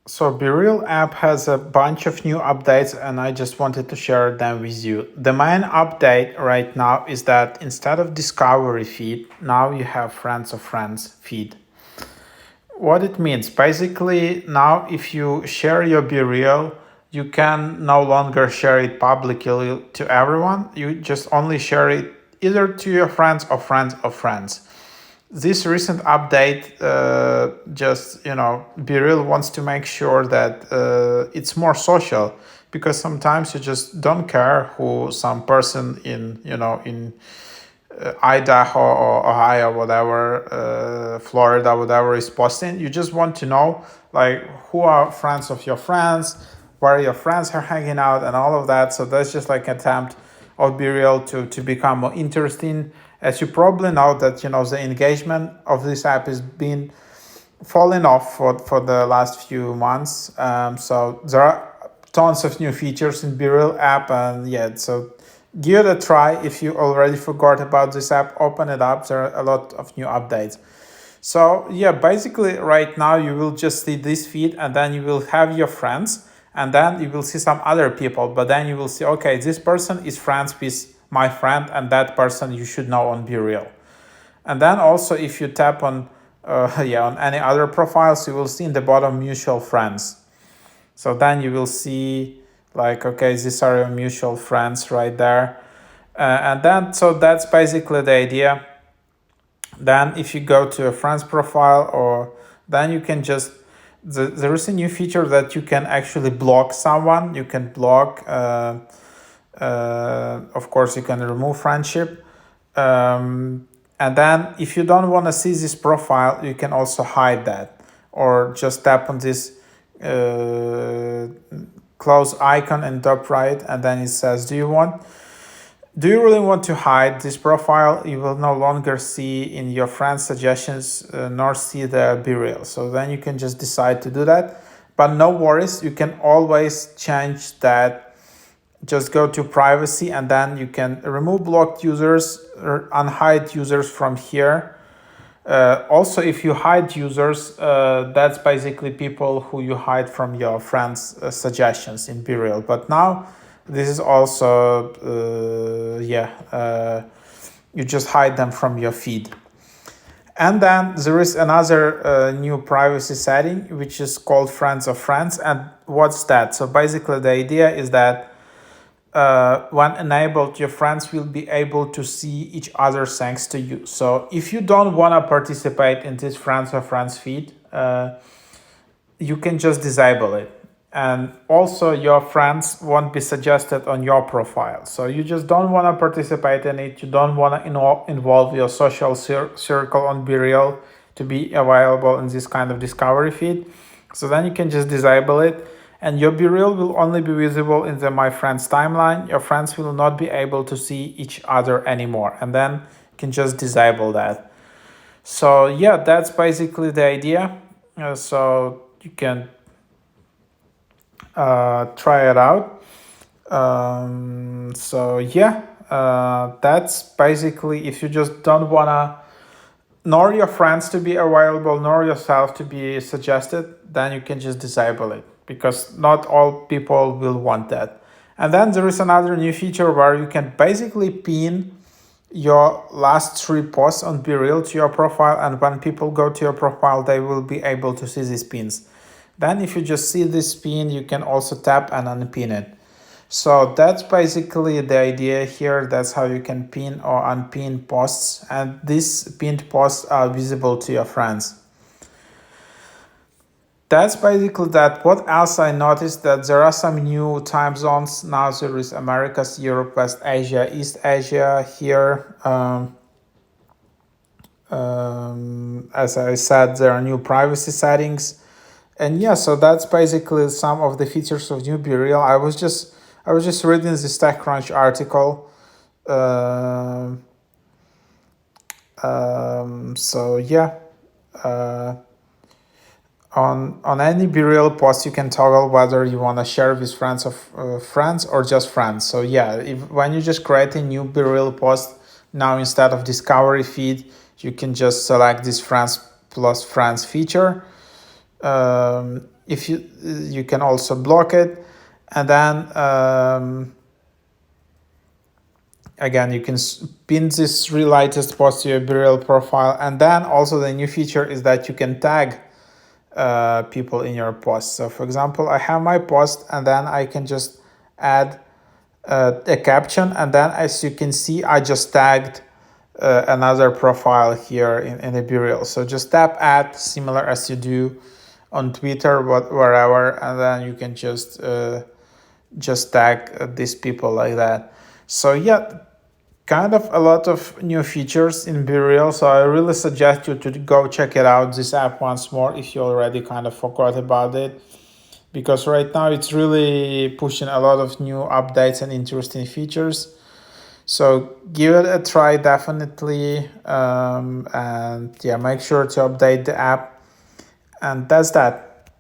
So BeReal app has a bunch of new updates and I just wanted to share them with you. The main update right now is that instead of discovery feed, now you have friends of friends feed. What it means, basically now if you share your BeReal, you can no longer share it publicly to everyone. You just only share it either to your friends or friends of friends. This recent update just BeReal wants to make sure that it's more social, because sometimes you just don't care who some person in Idaho or Ohio, whatever, Florida, whatever is posting. You just want to know like who are friends of your friends, where your friends are hanging out, and all of that. So that's just like an attempt of BeReal to become more interesting. As you probably know that the engagement of this app has been falling off for the last few months. So there are tons of new features in BeReal app, and yeah, so give it a try. If you already forgot about this app, open it up. There are a lot of new updates. So yeah, basically right now you will just see this feed, and then you will have your friends, and then you will see some other people, but then you will see, okay, this person is friends with my friend, and that person you should know on BeReal. And then also if you tap on on any other profiles, you will see in the bottom mutual friends. So then you will see like, okay, these are your mutual friends right there. And then, so that's basically the idea. Then if you go to a friends profile, or then you can just, there is a new feature that you can actually block someone. You can block, of course, you can remove friendship. And then if you don't want to see this profile, you can also hide that, or just tap on this close icon in top right, and then it says, do you really want to hide this profile? You will no longer see in your friends suggestions nor see the BeReal. So then you can just decide to do that, but no worries, you can always change that. Just go to privacy, and then you can remove blocked users or unhide users from here. Also, if you hide users, that's basically people who you hide from your friends' suggestions in BeReal. But now this is also, you just hide them from your feed. And then there is another new privacy setting, which is called Friends of Friends. And what's that? So basically the idea is that when enabled, your friends will be able to see each other thanks to you. So if you don't want to participate in this Friends of Friends feed, you can just disable it. And also your friends won't be suggested on your profile. So you just don't want to participate in it. You don't want to involve your social circle on BeReal to be available in this kind of discovery feed. So then you can just disable it, and your BeReal will only be visible in the My Friends timeline. Your friends will not be able to see each other anymore, and then you can just disable that. So yeah, that's basically the idea. So you can try it out. So yeah, that's basically, if you just don't wanna nor your friends to be available, nor yourself to be suggested, then you can just disable it, because not all people will want that. And then there is another new feature where you can basically pin your last 3 posts on BeReal to your profile, and when people go to your profile, they will be able to see these pins. Then if you just see this pin, you can also tap and unpin it. So that's basically the idea here. That's how you can pin or unpin posts, and these pinned posts are visible to your friends. That's basically that. What else I noticed, that there are some new time zones. Now there is Americas, Europe, West Asia, East Asia here. As I said, there are new privacy settings. And yeah, so that's basically some of the features of new BeReal. I was just reading this TechCrunch article. So yeah, on any BeReal post, you can toggle whether you want to share with friends of friends or just friends. So yeah, when you just create a new BeReal post, now instead of discovery feed, you can just select this friends plus friends feature. if you can also block it, and then again, you can pin this three latest posts to your BeReal profile. And then also the new feature is that you can tag people in your post. So for example, I have my post, and then I can just add a caption, and then as you can see, I just tagged another profile here in the BeReal. So just tap add, similar as you do on Twitter, wherever, and then you can just tag these people like that. So yeah, kind of a lot of new features in BeReal. So I really suggest you to go check it out, this app, once more if you already kind of forgot about it, because right now it's really pushing a lot of new updates and interesting features. So give it a try, definitely, and yeah, make sure to update the app. And that's that.